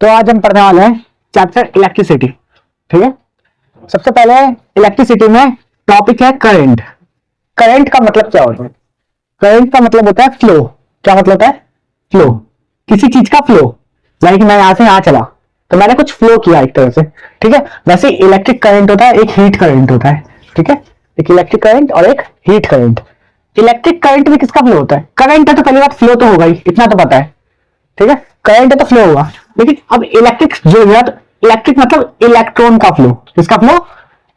तो आज हम पढ़ने वाले हैं चैप्टर इलेक्ट्रिसिटी। ठीक है, सबसे पहले इलेक्ट्रिसिटी में टॉपिक है करंट। करंट का मतलब क्या होता है? करंट का मतलब होता है फ्लो। क्या मतलब होता है? फ्लो, किसी चीज का फ्लो। लाइक मैं यहां से यहां चला तो मैंने कुछ फ्लो किया एक तरह से। ठीक है, वैसे इलेक्ट्रिक करंट होता है, एक हीट करंट होता है। ठीक है, एक इलेक्ट्रिक करंट और एक हीट करंट। इलेक्ट्रिक करंट में किसका फ्लो होता है? करंट है तो पहली बात फ्लो तो होगा ही, इतना तो पता है। ठीक है, करंट है तो फ्लो होगा, लेकिन अब इलेक्ट्रिक जो है तो इलेक्ट्रिक मतलब इलेक्ट्रॉन का फ्लो। किसका फ्लो?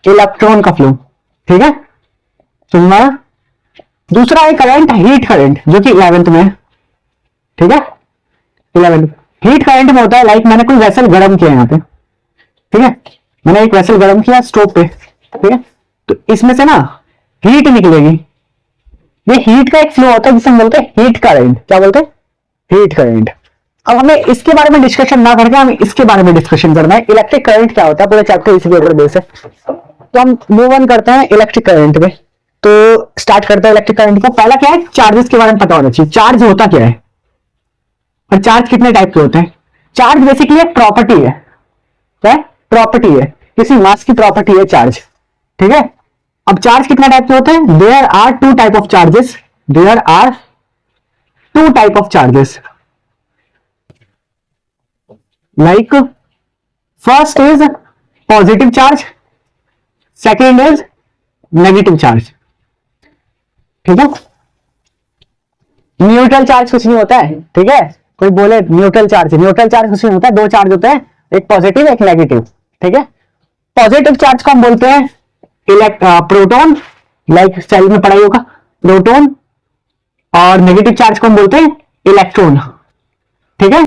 इलेक्ट्रॉन का फ्लो। ठीक है, समझ आया? दूसरा है करंट, हीट करंट, जो कि 11th में है। ठीक है, 11th हीट करंट में होता है लाइक मैंने कोई वेसल गर्म किया यहाँ पे। ठीक है, मैंने एक वेसल गर्म किया स्टोव पे। ठीक है, तो इसमें से ना हीट निकलेगी। ये हीट का एक फ्लो होता है जिसे हम बोलते हैं हीट करंट। क्या बोलते हैं? Heat current. अब हमें इसके बारे में डिस्कशन ना करके हमें इसके बारे में डिस्कशन करना है, इलेक्ट्रिक करंट क्या होता है, पूरे चैप्टर इसी के ऊपर बेस है। तो हम मूव ऑन करते हैं इलेक्ट्रिक करंट पे। तो स्टार्ट करते हैं इलेक्ट्रिक करंट को। पहला क्या है? चार्जेस के बारे में पता होना चाहिए। चार्ज होता क्या है और चार्ज कितने टाइप के होते हैं? चार्ज बेसिकली एक प्रॉपर्टी है। क्या है? प्रॉपर्टी है, किसी मास की प्रॉपर्टी है चार्ज। ठीक है, अब चार्ज कितने टाइप के होते हैं? There are two type of charges. There are two type of charges. Like first is positive charge, second is negative charge. ठीक है, न्यूट्रल चार्ज कुछ नहीं होता है। ठीक है, कोई बोले न्यूट्रल चार्ज, न्यूट्रल चार्ज कुछ नहीं होता है। दो चार्ज होते हैं, एक पॉजिटिव एक नेगेटिव। ठीक है, पॉजिटिव चार्ज को हम बोलते हैं प्रोटॉन, लाइक सेल में पढ़ाई होगा प्रोटॉन, और नेगेटिव चार्ज को हम बोलते हैं इलेक्ट्रॉन। ठीक है,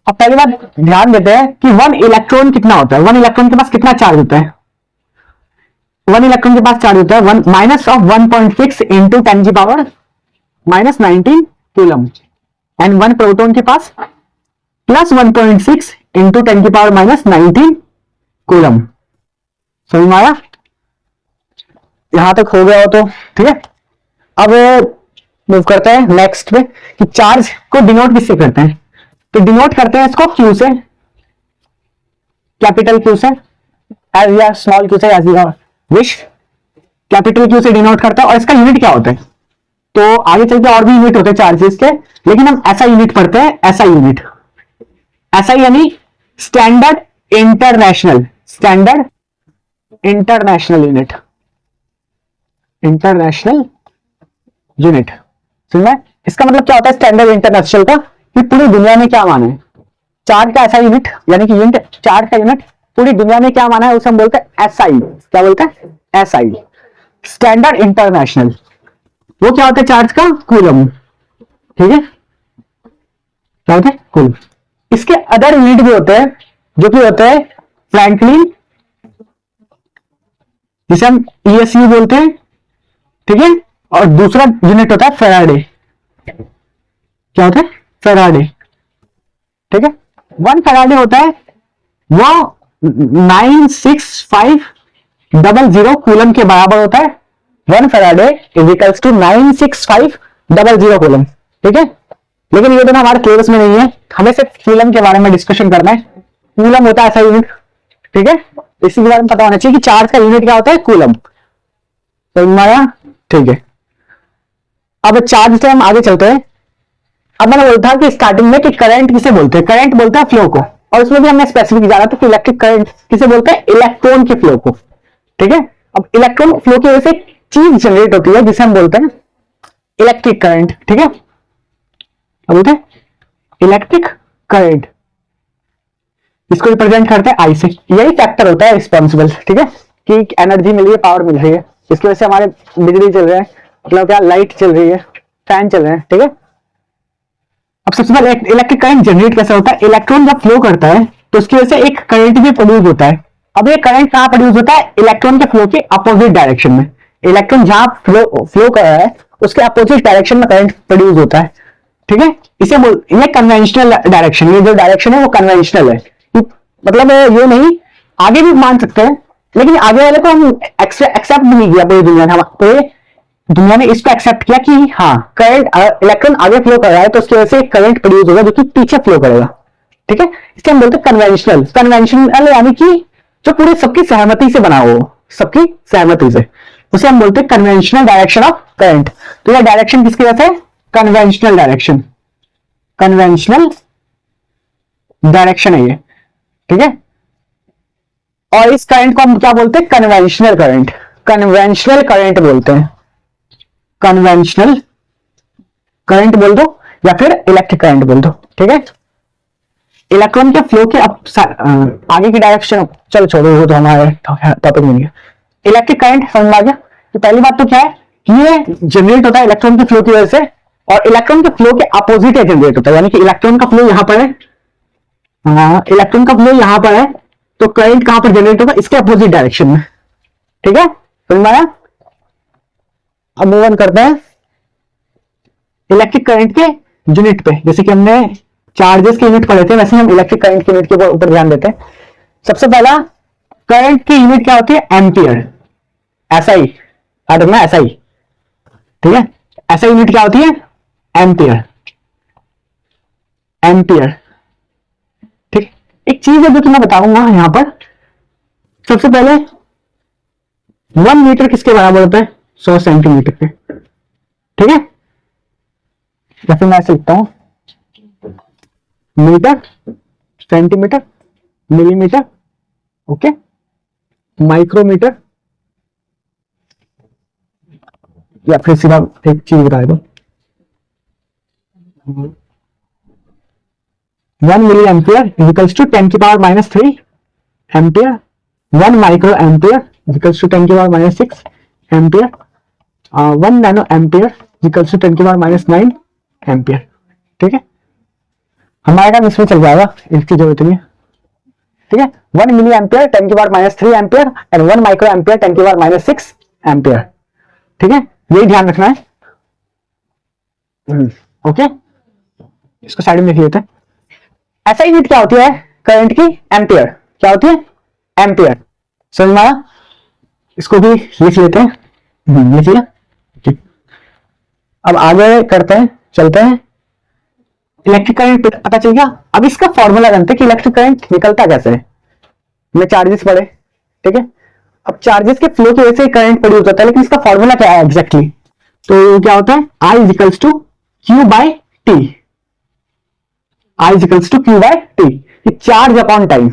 अब पहली बात ध्यान देते हैं कि वन इलेक्ट्रॉन कितना होता है। वन इलेक्ट्रॉन के पास कितना चार्ज होता है? वन इलेक्ट्रॉन के पास चार्ज होता है वन माइनस ऑफ 1.6 इंटू 10 की power minus 19 coulomb. And one proton के पास प्लस 1.6 इंटू 10 की पावर माइनस 19 कूलम। समझ में आया? यहां तक हो गया हो तो ठीक है। अब मूव करते हैं नेक्स्ट पे कि चार्ज को डिनोट किससे करते हैं। तो डिनोट करते हैं इसको क्यू से, कैपिटल क्यू से, एज या स्मॉल क्यू से, as your wish. Capital Q से डिनोट करता है। और इसका यूनिट क्या होता है? तो आगे चल के और भी यूनिट होते हैं चार्जेस के, लेकिन हम ऐसा यूनिट पढ़ते हैं, ऐसा यूनिट। ऐसा यानी standard international, standard international unit, international unit. समझ में? इसका मतलब क्या होता है स्टैंडर्ड इंटरनेशनल का? कि पूरी दुनिया में क्या माना है चार्ज का ऐसा यूनिट, यानी कि यूनिट चार्ज का यूनिट पूरी दुनिया में क्या माना है उसे हम बोलते हैं एसआई। क्या बोलते हैं? SI, standard international. वो क्या होता है चार्ज का? कूलम। ठीक है, क्या होता है? कूलम। इसके अदर यूनिट भी होते हैं जो कि होते हैं फ्रैंकलिन, जिसे हम ईएसयू बोलते हैं। ठीक है, और दूसरा यूनिट होता है फेराडे। क्या होता है? फेराडे। ठीक है, वन फेराडे होता है वो 96500 कूलम के बराबर होता है। One faraday is equals to 96500 coulomb. ठीक है, लेकिन ये दोनों हमारे सिलेबस में नहीं है, हमें सिर्फ कूलम के बारे में डिस्कशन करना है। कूलम होता है ऐसा यूनिट। ठीक है, इसी के बारे में पता होना चाहिए कि चार्ज का यूनिट क्या होता है? कूलम। तो आया? ठीक है, अब चार्ज से हम आगे चलते हैं। अब मैंने बोला था कि स्टार्टिंग में कि करंट किसे बोलते हैं? करंट बोलते हैं फ्लो को, और उसमें भी हमने स्पेसिफिक जाना था कि इलेक्ट्रिक करंट किसे बोलते हैं? इलेक्ट्रॉन के फ्लो को। ठीक है, अब इलेक्ट्रॉन फ्लो की वजह से चीज जनरेट होती है जिसे हम बोलते हैं इलेक्ट्रिक करंट। ठीक है, क्या बोलते हैं? Electric current. इसको रिप्रेजेंट करते हैं आई से। यही फैक्टर होता है रिस्पॉन्सिबल, ठीक है, कि एनर्जी मिल रही है, पावर मिल रही है, इसकी वजह से हमारे बिजली चल रहा है, मतलब क्या लाइट चल रही है, फैन चल रहे हैं। ठीक है, अब सबसे पहले इलेक्ट्रिक करंट जनरेट कैसे होता है? इलेक्ट्रॉन जब फ्लो करता है तो उसकी वजह से एक करंट भी प्रोड्यूस होता है। अब ये करंट कहां प्रोड्यूस होता है? इलेक्ट्रॉन के फ्लो के अपोजिट डायरेक्शन में। इलेक्ट्रॉन जहां फ्लो कर रहा है उसके अपोजिट डायरेक्शन में करंट प्रोड्यूस होता है। ठीक है, इसे ये कन्वेंशनल डायरेक्शन, ये जो डायरेक्शन है वो कन्वेंशनल है। मतलब ये नहीं, आगे भी मान सकते हैं, लेकिन आगे वाले को हम एक्सेप्ट भी नहीं किया पूरी दुनिया ने। तो दुनिया ने इसको एक्सेप्ट किया कि हाँ करंट, इलेक्ट्रॉन आगे फ्लो कर रहा है तो उसकी वजह से करंट प्रोड्यूस होगा जो कि पीछे फ्लो करेगा। ठीक है, इसके हम बोलते हैं कन्वेंशनल। कन्वेंशनल यानी कि जो पूरे सबकी सहमति से बना हो, सबकी सहमति से, उसे हम बोलते हैं कन्वेंशनल डायरेक्शन ऑफ करंट। तो यह डायरेक्शन किसकी वजह से? कन्वेंशनल डायरेक्शन, कन्वेंशनल डायरेक्शन है ये, ठीक है। और इस करंट को हम क्या बोलते हैं? कन्वेंशनल करंट, कन्वेंशनल करंट बोलते हैं। कन्वेंशनल करंट बोल दो या फिर इलेक्ट्रिक करंट बोल दो, ठीक है। इलेक्ट्रॉन के फ्लो के आगे की डायरेक्शन, चलो छोड़ो वो तो हमारे टॉपिक में नहीं है। इलेक्ट्रिक करंट समझ में आ गया। तो पहली बात तो क्या है, ये जनरेट होता है इलेक्ट्रॉन के फ्लो की वजह से, और इलेक्ट्रॉन के फ्लो के अपोजिट जनरेट होता है, यानी कि इलेक्ट्रॉन का फ्लो यहां पर है, इलेक्ट्रॉन का फ्लो यहां पर है, तो करंट कहां पर जनरेट होगा? इसके अपोजिट डायरेक्शन में, ठीक है, समझ में आया। अब मूव ऑन करते हैं इलेक्ट्रिक करंट के यूनिट पे। जैसे कि हमने चार्जेस के यूनिट पढ़े थे, वैसे हम इलेक्ट्रिक करंट के यूनिट के ऊपर ध्यान देते हैं। सबसे पहला करंट की यूनिट क्या होती है? एम्पियर, एसआई, याद रखना एसआई, ठीक है। एसआई यूनिट क्या होती है? एम्पियर, एम्पियर, ठीक। एक चीज है जो कि मैं बताऊंगा यहां पर। सबसे पहले 1 मीटर किसके बराबर होता है? 100 सेंटीमीटर के, ठीक है। या फिर मैं ऐसे लिखता हूं, metre, centimetre, millimetre, okay, micrometre, या फिर सीधा एक चीज बता दो, 1 मिली एम्पियर इक्वल्स टू 10 की power -3 ampere, 1 micro ampere equals to 10 की power -6 ampere, 1 nano ampere equals to 10 की पावर -9 एम्पियर, ठीक है। हमारे काम इसमें चल जाएगा, इसकी जरूरत नहीं है, ठीक है। 1 मिली एम्पियर 10 की power -3 ampere and 1 micro ampere 10 की पावर -6 एम्पियर, ठीक है, यही ध्यान रखना है। ओके, इसको साइड में लिख लेते हैं। ऐसा यूनिट क्या होती है करंट की? एम्पियर। क्या होती है? एम्पियर। समझ में आया? इसको भी लिख लेते हैं, लिख लिया, ठीक। अब आगे करते हैं, चलते हैं। इलेक्ट्रिक करंट पता चल गया। अब इसका फॉर्मूला जानते हैं कि इलेक्ट्रिक करंट निकलता कैसे है। हमने चार्जेस पढ़े, ठीक है। अब चार्जेस के फ्लो की वजह से करंट प्रोड्यूस होता है, लेकिन इसका फॉर्मूला क्या है एग्जैक्टली? तो क्या होता है? I is equals to Q by T, I is equals to Q by T, charge upon time.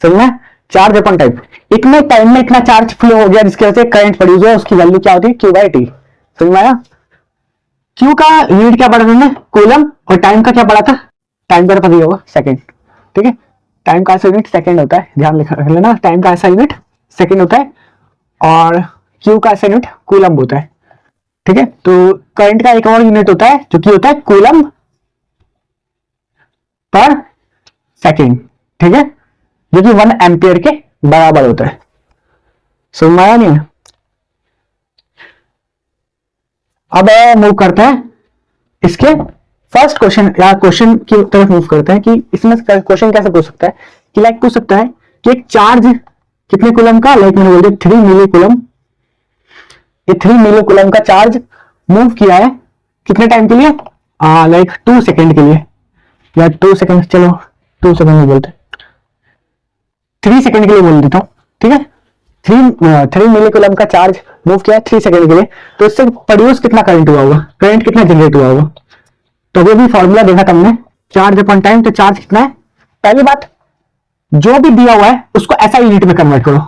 समझना? चार्ज अपॉन टाइम, इतने टाइम में इतना चार्ज फ्लो हो गया जिसकी वजह से करंट प्रोड्यूस हुआ, उसकी वैल्यू क्या होती है? Q by T. समझ में आया? क्यू का यूनिट क्या पढ़ा तुमने? कूलम, और टाइम का क्या पढ़ा था? टाइम का पता ही होगा, सेकंड, ठीक है। टाइम का ऐसा यूनिट सेकंड होता है, ध्यान रख लेना। टाइम का ऐसा यूनिट सेकंड होता है, और क्यू का ऐसा यूनिट कूलम होता है, ठीक है। तो करंट का एक और यूनिट होता है जो कि होता है कूलम पर सेकंड, ठीक है, जो कि 1 एम्पियर के बराबर होता है। समझ में आया नहीं? अब मूव करते हैं इसके फर्स्ट क्वेश्चन, या क्वेश्चन की तरफ मूव करते हैं कि इसमें क्वेश्चन कैसे पूछ सकता है कि लाइक पूछ सकता है कि एक चार्ज कितने कूलम का, लाइक मैंने बोल दिया 3 मिली कूलम, ये 3 मिली कूलम का चार्ज मूव किया है कितने टाइम के लिए? लाइक 2 सेकेंड के लिए, या 2 सेकेंड, चलो 2 सेकेंड में बोलते, 3 सेकेंड के लिए बोल देता हूं, ठीक है। 3 मिली कूलम का चार्ज मूव किया 3 सेकेंड के लिए, तो इससे प्रोड्यूस कितना करंट हुआ होगा, करंट कितना जनरेट हुआ होगा? तो अभी भी फॉर्मूला देखा तुमने, चार्ज अपॉन टाइम। तो चार्ज कितना है? पहली बात, जो भी दिया हुआ है उसको ऐसा यूनिट में कन्वर्ट करो।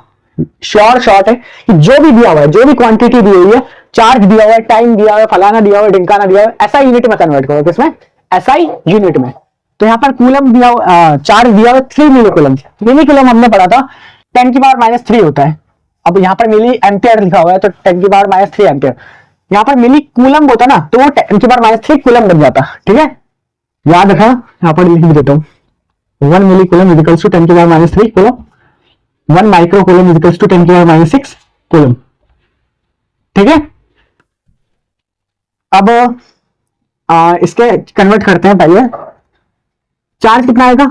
शॉर्ट है कि जो भी दिया हुआ है, जो भी क्वांटिटी दी हुई है, चार्ज दिया हुआ है, टाइम दिया हुआ है, फलाना दिया हुआ है, ढिमकाना दिया हुआ है, ऐसा यूनिट में कन्वर्ट करो। किसमें? एसआई यूनिट में। तो यहाँ पर कूलम दिया हुआ, चार्ज दिया हुआ 3 मिली कूलम। मिली कूलम हमने पढ़ा था 10 की पावर -3 होता है। अब यहाँ पर मिली एम्पियर लिखा हुआ है, तो 10 की पावर -3 एम्पियर। यहाँ पर मिली कूलम होता ना, तो 10 की पावर -3 कूलम बन जाता, ठीक है। याद रखा, यहाँ पर लिख देता हूँ, 1 milli coulomb is equals to 10 की power -3 coulomb, 1 micro coulomb is equals to 10 की पावर -6 कूलम, ठीक है। अब इसके कन्वर्ट करते हैं। पहले चार्ज कितना आएगा?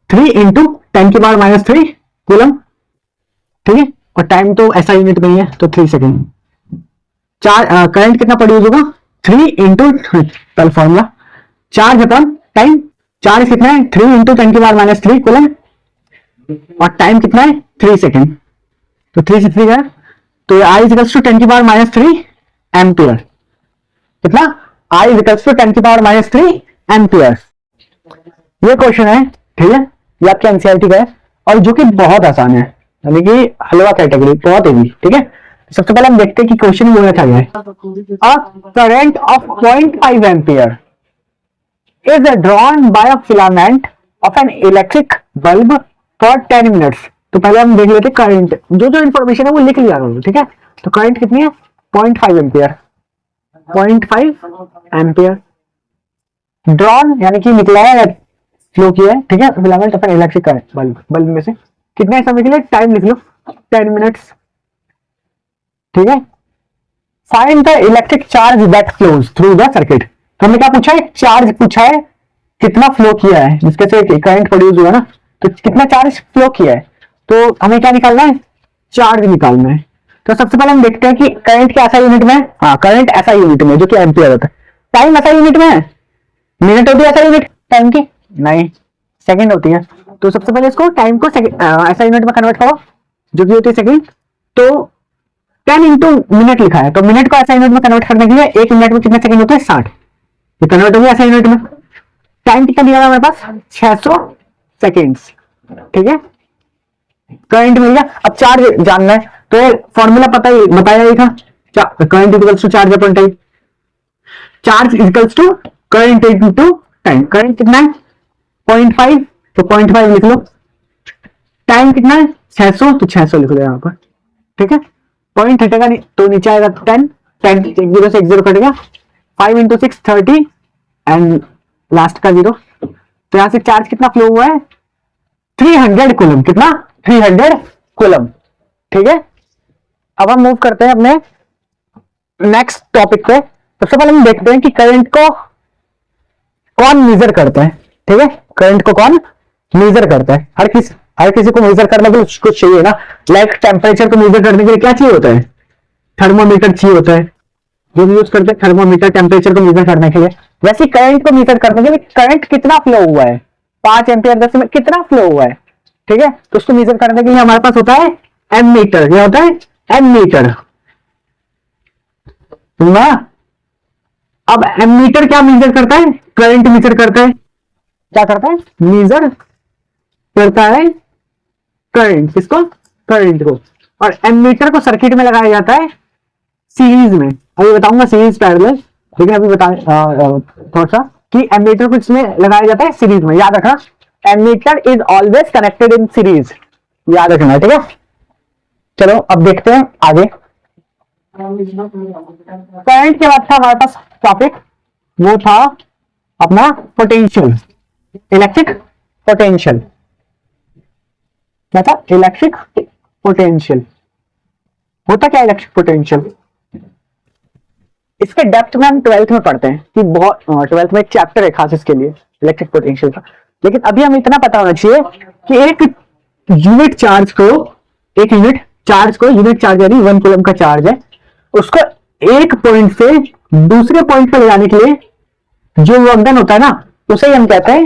3 इंटू 10 की पावर -3 कूलम, ठीक है, और टाइम तो ऐसा यूनिट नहीं है, तो 3 सेकेंड। करंट कितना प्रोड्यूस होगा? 3 इंटू, पहले formula, charge upon time, charge कितना है 3 इंटू 10⁻³ कूलम, और टाइम कितना है 3 सेकेंड, तो 3 से 3 है, तो आई इजिकल्स टू 10⁻³ एम्पियर। कितना? I is equals to 10⁻³ ampere. ये क्वेश्चन है, ठीक है, ये आपके एनसीईआरटी का है, और जो कि बहुत आसान है, यानी कि हलवा कैटेगरी, बहुत इजी। ठीक है, सबसे पहले हम देखते हैं कि क्वेश्चन में क्या है। A current of 0.5 ampere is drawn by a filament of an electric bulb for 10 minutes। तो पहले हम देख लेते करंट, जो जो इंफॉर्मेशन है वो लिख लिया करो। ठीक है, तो करंट कितनी है 0.5 एम्पियर, 0.5 एम्पियर ड्रॉन यानी कि निकला है, फ्लो किया है। ठीक है, filament of an electric bulb में से कितना समय के लिए, टाइम लिख लो 10 मिनट्स। ठीक है, find the electric charge that flows through the circuit. तो हमने क्या पूछा है, चार्ज पूछा है, कितना फ्लो किया है, जिसके से करंट प्रोड्यूस हुआ ना, तो कितना चार्ज फ्लो किया है, तो हमें क्या निकालना है, चार्ज निकालना है। तो सबसे पहले हम देखते हैं कि करंट क्या ऐसा यूनिट में है, हाँ करंट ऐसा यूनिट में जो कि एम्पियर होता है। टाइम ऐसा यूनिट में है, मिनट होती है ऐसा यूनिट टाइम की, नहीं सेकंड होती है। तो सबसे पहले इसको टाइम को ऐसा यूनिट में कन्वर्ट करो जो कि होती है सेकंड। तो 10 इंटू मिनट लिखा है, तो मिनट को ऐसा यूनिट में कन्वर्ट करने के लिए 1 मिनट में कितने सेकंड होते हैं 60, ये कन्वर्ट हो गया ऐसा यूनिट में। टाइम कितना दिया हमारे पास 600 सेकेंड्स। ठीक है, करंट मिल गया। अब चार्ज जानना है, तो फॉर्मूला पता ही बताया ही था, current equals to charge upon time, charge equals to current into time. Current कितना है 0.5, तो 0.5 लिख लो। टाइम कितना है 600, तो 600 लिख लो यहाँ पर। ठीक है, पॉइंट हटेगा तो नीचे आएगा 10, 10 एक 0 से 1 0 कटेगा, 5 इंटू 6 30 एंड लास्ट का 0। तो यहां से चार्ज कितना फ्लो हुआ है 300 कूलम, कितना 300 कूलम। ठीक है, अब हम मूव करते हैं अपने नेक्स्ट टॉपिक पे। सबसे पहले हम देखते हैं कि करंट को कौन मेजर करता है। ठीक है, करंट को कौन मेजर करता है, हर किसी को मेजर करने के लिए कुछ चाहिए ना, लाइक टेम्परेचर को मेजर करने के लिए क्या चाहिए होता है, थर्मोमीटर चाहिए होता है, जो यूज करते हैं थर्मोमीटर टेम्परेचर को मेजर करने के लिए। वैसे करंट को मेजर करने के लिए करंट कितना फ्लो हुआ है 5 एम्पियर 10 में कितना फ्लो हुआ है। ठीक है, तो उसको मेजर करने के लिए हमारे पास होता है एमीटर। क्या होता है एमीटर, सुना। अब एमीटर क्या मेजर करता है, करंट मेजर करता है, क्या करता है मेजर करता है करंट, किसको करंट को। और एमीटर को सर्किट में लगाया जाता है सीरीज में, अभी बताऊंगा सीरीज पैरेलल, लेकिन अभी बता थोड़ा सा कि एमीटर को इसमें लगाया जाता है सीरीज में, याद रखना ammeter is always connected in series, याद रखना। ठीक है, चलो अब देखते हैं आगे। करंट के बाद था हमारे पास टॉपिक, वो था अपना पोटेंशियल, इलेक्ट्रिक पोटेंशियल। क्या था इलेक्ट्रिक पोटेंशियल, होता क्या इलेक्ट्रिक पोटेंशियल, इसके डेप्थ में हम 12th में पढ़ते हैं कि बहुत 12th में एक चैप्टर है खास इसके लिए इलेक्ट्रिक पोटेंशियल का। लेकिन अभी हमें इतना पता होना चाहिए कि एक यूनिट चार्ज को, एक यूनिट चार्ज को, यूनिट चार्ज यानी 1 कूलम का चार्ज है, उसको एक पॉइंट से दूसरे पॉइंट पर ले जाने के लिए जो वर्क डन होता है ना, उसे हम कहते हैं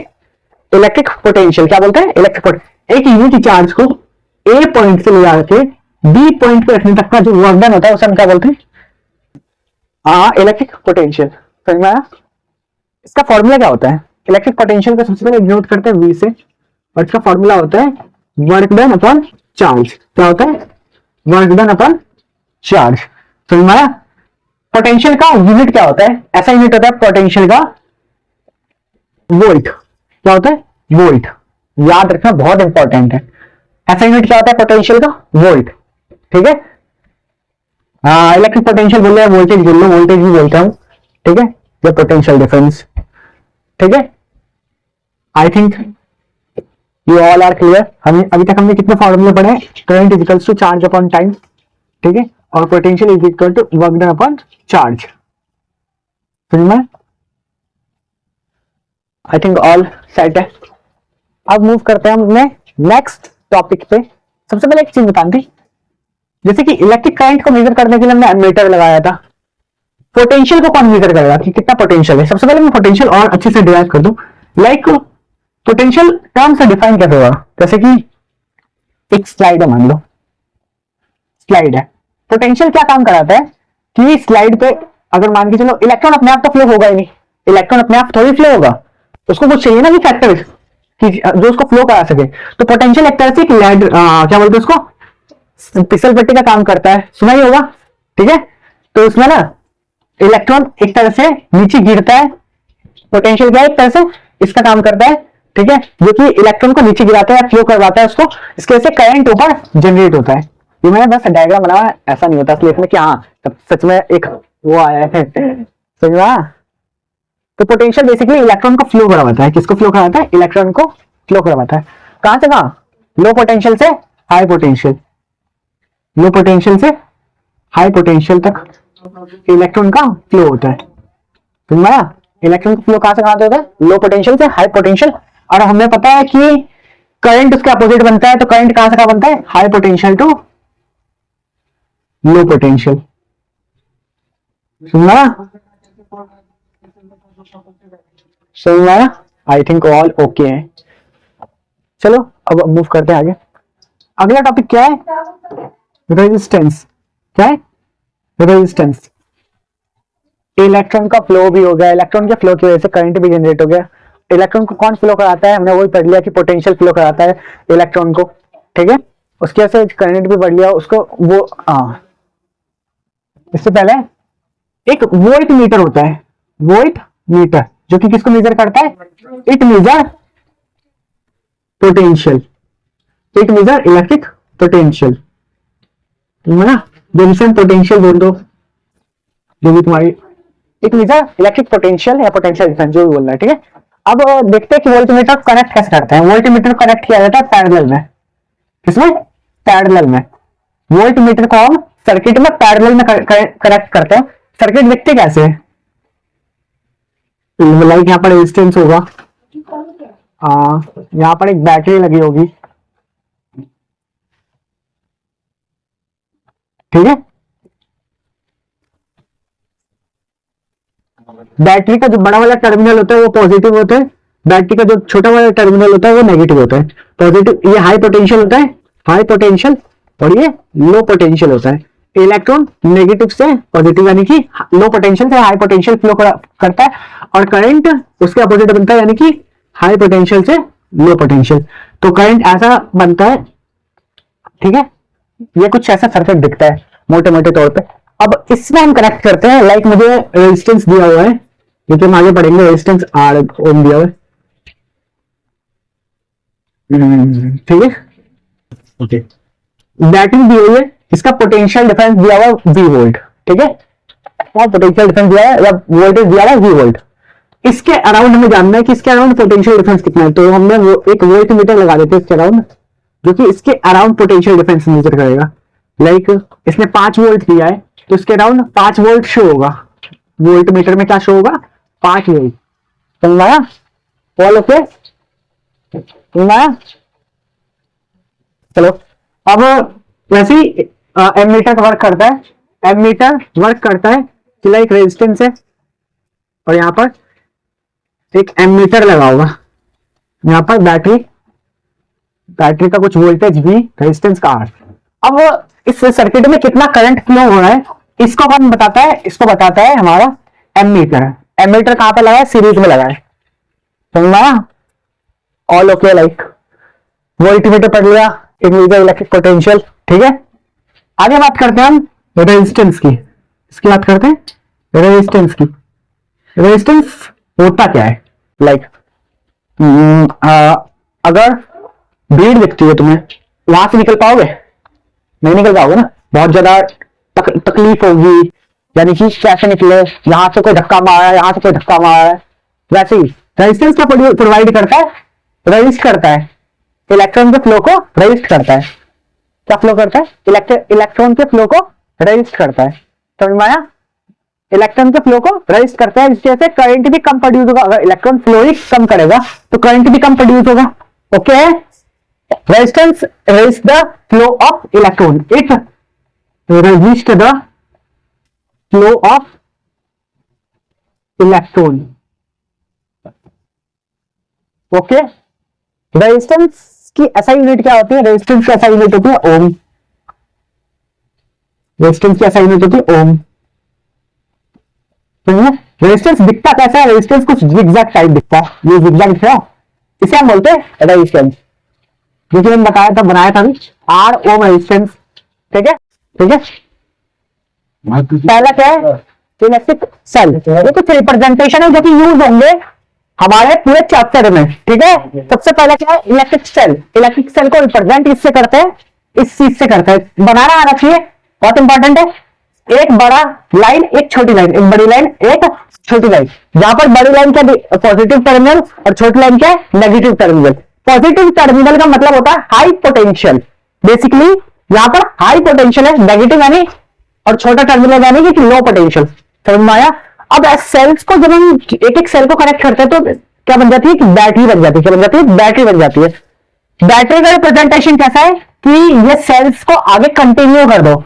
इलेक्ट्रिक पोटेंशियल। क्या बोलते हैं इलेक्ट्रिक पोटेंशियल। एक यूनिट चार्ज को ए पॉइंट से ले जाके बी पॉइंट पे रखने तक का जो वर्क डन होता है उसे हम क्या बोलते हैं, इलेक्ट्रिक पोटेंशियल। समझ में आया। इसका फॉर्मूला क्या होता है, इलेक्ट्रिक पोटेंशियल का सबसे पहले डिनोट करते हैं V से, और इसका फॉर्मूला होता है वर्क डन अपॉन चार्ज। क्या होता है वर्क डन अपॉन चार्ज। समझ में आया। पोटेंशियल का यूनिट क्या होता है, ऐसा यूनिट होता है पोटेंशियल का वोल्ट। क्या होता है वोल्ट, याद रखना बहुत इंपॉर्टेंट है। ऐसा यूनिट क्या होता है पोटेंशियल का वोल्ट। ठीक है, इलेक्ट्रिक पोटेंशियल बोल रहे हैं, वोल्टेज बोल लो, वोल्टेज भी बोलता हूं। ठीक है, ये पोटेंशियल डिफरेंस। ठीक है, I think you all are clear. हमें अभी तक हमने कितने फॉर्मूले पढ़े हैं, current is equals to charge upon time, ठीक है, और potential is equal to work done upon charge. समझ में, आई थिंक ऑल सेट है। अब मूव करते हैं हम अपने नेक्स्ट टॉपिक पे। सबसे पहले एक चीज बतानी थी, जैसे कि इलेक्ट्रिक करंट को मेजर करने के लिए हमने एमीटर लगाया था, पोटेंशियल को कौन मेजर करेगा कि कितना पोटेंशियल है। सबसे पहले मैं पोटेंशियल और अच्छे से डिराइव कर दूं, लाइक पोटेंशियल टर्म से डिफाइन कैसे होगा, जैसे कि एक स्लाइड है, मान लो स्लाइड है। पोटेंशियल क्या काम कराता है कि स्लाइड पे अगर मान के चलो इलेक्ट्रॉन अपने आप तो फ्लो होगा ही नहीं, इलेक्ट्रॉन अपने आप थोड़ी फ्लो होगा, उसको कुछ चाहिए ना कि फैक्टर कि जो उसको फ्लो करा सके। तो पोटेंशियल एक तरह से क्या बोलते हैं उसको, फिसल पट्टी का काम करता है, सुना ही होगा, ठीक है। तो उसमें ना इलेक्ट्रॉन एक तरह से नीचे गिरता है, पोटेंशियल क्या है, एक तरह से इसका काम करता है, ठीक है, जो कि इलेक्ट्रॉन को नीचे गिराता है, फ्लो करवाता है उसको, इसकी वजह से करंट ऊपर जनरेट होता है। ये मैंने बस डायग्राम बनाया है, ऐसा नहीं होता असली इसमें कि हाँ सच में एक वो आया है समझा। तो पोटेंशियल बेसिकली इलेक्ट्रॉन को फ्लो करवाता है, किसको फ्लो करवाता है, इलेक्ट्रॉन को फ्लो करवाता है। कहां से कहां, लो पोटेंशियल से हाई पोटेंशियल, लो पोटेंशियल से हाई पोटेंशियल तक इलेक्ट्रॉन का फ्लो होता है। तुम्हारा इलेक्ट्रॉन का फ्लो कहां से कहां होता है, लो पोटेंशियल से हाई पोटेंशियल। और हमें पता है कि करंट उसके अपोजिट बनता है, तो करंट कहां से कहां बनता है, high potential to low potential. सुना समझ आया, आई थिंक ऑल ओके है। चलो अब मूव करते हैं आगे। अगला टॉपिक क्या है, रेजिस्टेंस। क्या है, रेजिस्टेंस। इलेक्ट्रॉन का फ्लो भी हो गया, इलेक्ट्रॉन के फ्लो की वजह से करंट भी जनरेट हो गया। इलेक्ट्रॉन को कौन फ्लो कराता है, हमने वही पढ़ लिया कि पोटेंशियल फ्लो कराता है इलेक्ट्रॉन को, ठीक है। उसकी वजह से करंट भी बढ़ लिया उसको, वो इससे पहले एक वोल्ट मीटर होता है, वोल्ट मीटर, जो कि किसको मेजर करता है, it measure potential, it measure electric potential, ना डिफरेंट पोटेंशियल बोल दो, जो भी तुम्हारी, इट मेजर इलेक्ट्रिक पोटेंशियल या पोटेंशियल डिफरेंस, जो भी बोल रहा है, ठीक है। अब देखते हैं कि वोल्टमीटर कनेक्ट कैसे करते हैं। वोल्टमीटर कनेक्ट किया जाता है पैरेलल में, किसमें, पैरेलल में। वोल्टमीटर को हम सर्किट में पैरेलल में कनेक्ट करते हैं। सर्किट दिखते कैसे, लाइक यहाँ पर रेजिस्टेंस होगा, यहाँ पर एक बैटरी लगी होगी, ठीक है। बैटरी का जो बड़ा वाला टर्मिनल होता है वो पॉजिटिव होता है, बैटरी का जो छोटा वाला टर्मिनल होता है वो नेगेटिव होता है। पॉजिटिव ये हाई पोटेंशियल होता है, हाई पोटेंशियल, और ये लो पोटेंशियल होता है। इलेक्ट्रॉन नेगेटिव से पॉजिटिव यानी कि लो पोटेंशियल से हाई पोटेंशियल फ्लो करता है, और करंट उसके अपोजिट बनता है, यानी कि हाई पोटेंशियल से लो पोटेंशियल। तो करंट ऐसा बनता है, ठीक है। ये कुछ ऐसा सर्किट दिखता है मोटे मोटे तौर पे। अब इसमें हम कनेक्ट करते हैं, लाइक मुझे रेजिस्टेंस दिया हुआ है, क्योंकि हम आगे पढ़ेंगे, रेजिस्टेंस R ओम दिया हुआ है, ठीक है, ओके। बैटरी दी हुई है, इसका पोटेंशियल डिफरेंस दिया हुआ V वोल्ट, ठीक है, और पोटेंशियल डिफरेंस दिया है या वोल्टेज दिया हुआ V वोल्ट। इसके अराउंड हमें जानना है कि इसके अराउंड पोटेंशियल डिफरेंस कितना है, तो हमने वो एक वोल्ट मीटर लगा देते हैं इसके अराउंड, जो कि इसके अराउंड पोटेंशियल डिफरेंस मेजर करेगा। लाइक इसने 5 वोल्ट दिया है, तो इसके अराउंड 5 वोल्ट शो होगा, वोल्ट मीटर में क्या शो होगा, 5 वोल्ट। समझाया, ऑल ओके, समझाया। चलो अब वैसे ही एम मीटर वर्क करता है, एम मीटर वर्क करता है कि लाइक रेजिस्टेंस है, और यहाँ पर एक एम मीटर लगा होगा, यहाँ पर बैटरी, बैटरी का कुछ वोल्टेज V, रेजिस्टेंस का R। अब इस सर्किट में कितना करंट फ्लो हो रहा है, इसको कौन बताता है, इसको बताता है हमारा एम मीटर। एम मीटर कहां पर लगा है, सीरीज में लगा है, समझा, ऑल ओके। लाइक वोल्टमीटर पढ़ लिया, इट मेजर इलेक्ट्रिक पोटेंशियल, ठीक है। आगे बात करते हैं हम रेजिस्टेंस की, इसकी बात करते हैं रेजिस्टेंस की। रेजिस्टेंस होता क्या है, लाइक अगर भीड़ दिखती है तुम्हें, वहां से निकल पाओगे, नहीं निकल पाओगे ना, बहुत ज्यादा तकलीफ होगी, यानी कि कैसे निकले, यहां से कोई धक्का मारा है, यहां से कोई धक्का मारा है। वैसे ही रेजिस्टेंस क्या प्रोवाइड करता है, रेजिस्ट करता है, इलेक्ट्रॉन के फ्लो को रेजिस्ट करता है। क्या फ्लो करता है, इलेक्ट्रॉन के फ्लो को रेजिस्ट करता है, समझ में आया। इलेक्ट्रॉन के फ्लो को रेजिस्ट करता है, इसकी वजह से करंट भी कम प्रोड्यूस होगा। अगर इलेक्ट्रॉन फ्लो ही कम करेगा तो करंट भी कम प्रोड्यूस होगा, okay. Resistance resist the flow of electron, it resist the flow of electron, okay. Resistance की ऐसा यूनिट क्या होती है? रेजिस्टेंस की ऐसा यूनिट होती है ओम। रेजिस्टेंस की ऐसा यूनिट होती है ओम। रेजिस्टेंस दिखता कैसा है? रेजिस्टेंस कुछ जिगजैग टाइप दिखता है, ये जिगजैग दिख रहा है, इसे हम बोलते हैं रेजिस्टेंस। क्योंकि मैंने बताया था, बनाया था आर ओम रेजिस्टेंस। ठीक है, ठीक है। पहला क्या है? Electric cell. ये कुछ रिप्रेजेंटेशन है जो कि यूज होंगे हमारे पूरे चैप्टर में। ठीक है, सबसे पहला क्या है? Electric cell. इलेक्ट्रिक सेल को रिप्रेजेंट किससे करते हैं? इस चीज से करते हैं। बनाना आना चाहिए, बहुत इंपॉर्टेंट है। एक बड़ा लाइन, एक छोटी लाइन, एक बड़ी लाइन, एक छोटी लाइन। जहां पर बड़ी लाइन क्या पॉजिटिव टर्मिनल और छोटी लाइन क्या है? Negative terminal. पॉजिटिव टर्मिनल का मतलब होता है हाई पोटेंशियल। बेसिकली यहां पर हाई पोटेंशियल है, नेगेटिव यानी, और छोटा टर्मिनल यानी कि लो पोटेंशियल। समझ में आया? अब सेल्स को जब हम एक एक सेल को कनेक्ट करते हैं तो क्या बन जाती है? कि बैटरी बन जाती है। क्या बन जाती है? बैटरी बन जाती है। बैटरी का रिप्रेजेंटेशन कैसा है? कि ये सेल्स को आगे कंटिन्यू कर दो,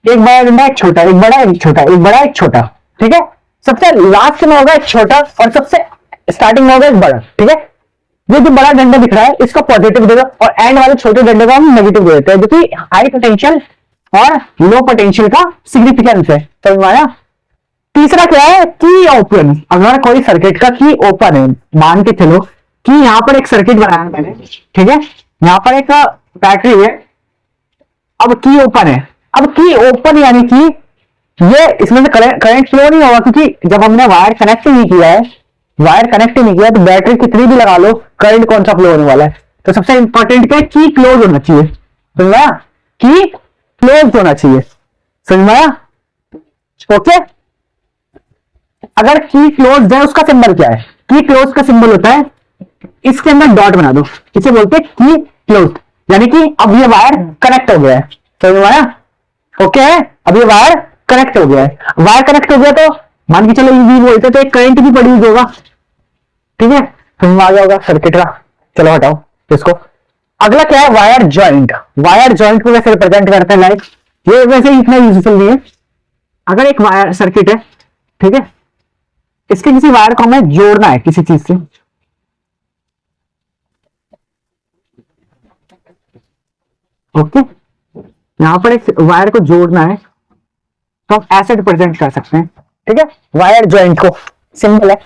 एक बड़ा डंडा, एक छोटा, एक बड़ा, एक छोटा, एक बड़ा, एक छोटा। ठीक है, सबसे लास्ट में होगा एक छोटा और सबसे स्टार्टिंग में होगा एक बड़ा। ठीक है, ये जो बड़ा डंडा दिख रहा है इसको पॉजिटिव दे दो और एंड वाले छोटे डंडे को हम नेगेटिव दे देते हैं, जो कि हाई पोटेंशियल और लो पोटेंशियल का सिग्निफिकेंस है। समझ में आया? तीसरा क्या है? की ओपन। अगर कोई सर्किट का की ओपन है, मान के चलो कि यहां पर एक सर्किट बनाया मैंने, ठीक है, यहां पर एक बैटरी है, अब की ओपन है। अब की ओपन यानी कि ये इसमें से करंट फ्लो नहीं होगा, क्योंकि जब हमने वायर कनेक्ट नहीं किया है, वायर कनेक्ट नहीं किया तो बैटरी कितनी भी लगा लो, करंट कौन सा फ्लो होने वाला है? तो सबसे इंपॉर्टेंट क्या है? की क्लोज होना चाहिए। समझ में आया? की क्लोज होना चाहिए। समझ में आया? ओके, अगर की क्लोज है उसका सिंबल क्या है? की क्लोज का सिंबल होता है, इसके अंदर डॉट बना दो, इसे बोलते हैं की क्लोज। यानी कि अब ये वायर कनेक्ट हो गया है। समझ में आया? ओके, अब ये वायर कनेक्ट हो गया है। वायर कनेक्ट हो गया तो मान के चलो ये बोलते तो एक करंट भी प्रोड्यूस होगा। ठीक है, समझ में आ गया होगा सर्किट का। चलो हटाओ इसको। अगला क्या है? Wire joint. वायर जॉइंट को कैसे रिप्रेजेंट करते हैं? लाइक ये वैसे ही इतना यूजफुल नहीं है। अगर एक वायर सर्किट है, ठीक है, इसके किसी वायर को हमें जोड़ना है किसी चीज से, ओके, यहां पर एक वायर को जोड़ना है तो हम ऐसे रिप्रेजेंट कर सकते हैं। ठीक है, वायर जॉइंट को सिंबल है,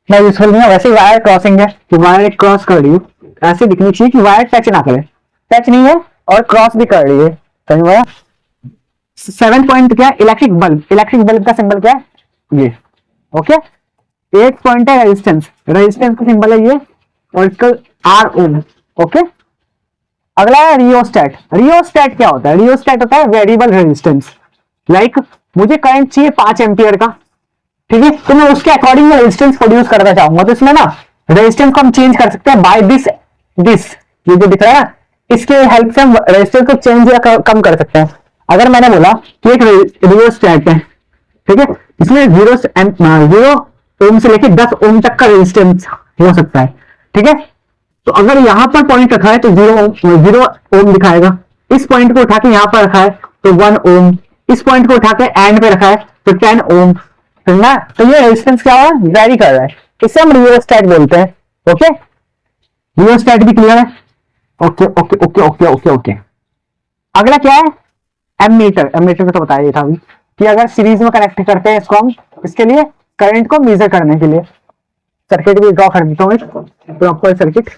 मैं यूजफुल नहीं है। वैसे ही वायर क्रॉसिंग है कि वायर क्रॉस कर रही हूँ, ऐसे दिखनी चाहिए कि वायर टच ना करे, टच नहीं है और क्रॉस भी कर रही है। समझ में आया? 7 पॉइंट क्या है? Electric bulb. इलेक्ट्रिक बल्ब का सिंबल क्या है? ये। ओके, 8 पॉइंट है रेजिस्टेंस। रेजिस्टेंस का सिंबल है ये, और इसका आर ओम। ओके, अगला है रियोस्टेट। रियोस्टेट क्या होता है? रियोस्टेट होता है वेरिएबल रेजिस्टेंस। लाइक मुझे करंट चाहिए 5 एम्पियर का, ठीक है, तो मैं उसके अकॉर्डिंग में रेजिस्टेंस प्रोड्यूस करना चाहूंगा, तो इसमें ना रेजिस्टेंस को हम चेंज कर सकते हैं बाय दिस। दिस ये जो दिख रहा है ना, इसके हेल्प से हम रेजिस्टेंस को चेंज या कम कर सकते हैं। अगर मैंने बोला कि एक रियोस्टेट है, ठीक है, इसमें जीरो ओम से लेकर 10 ओम तक का रेजिस्टेंस हो सकता है। ठीक है, तो अगर यहां पर पॉइंट रखा है तो 0 ओम दिखाएगा, इस पॉइंट को उठा के यहां पर रखा है तो 1 ओम, इस पॉइंट को उठा के एंड पे रखा है तो 10 ओम। ना, तो ये रेजिस्टेंस क्या है? वेरी कर रहा है, इसे हम रियोस्टेट बोलते हैं। ओके, रियोस्टेट भी क्लियर है? Okay okay okay okay okay okay. अगला क्या है? एमीटर। एमीटर में तो बताया था अभी कि अगर सीरीज में कनेक्ट करते हैं इसको हम, इसके लिए करंट को मेजर करने के लिए। सर्किट भी ड्रॉ कर देता हूँ, proper circuit,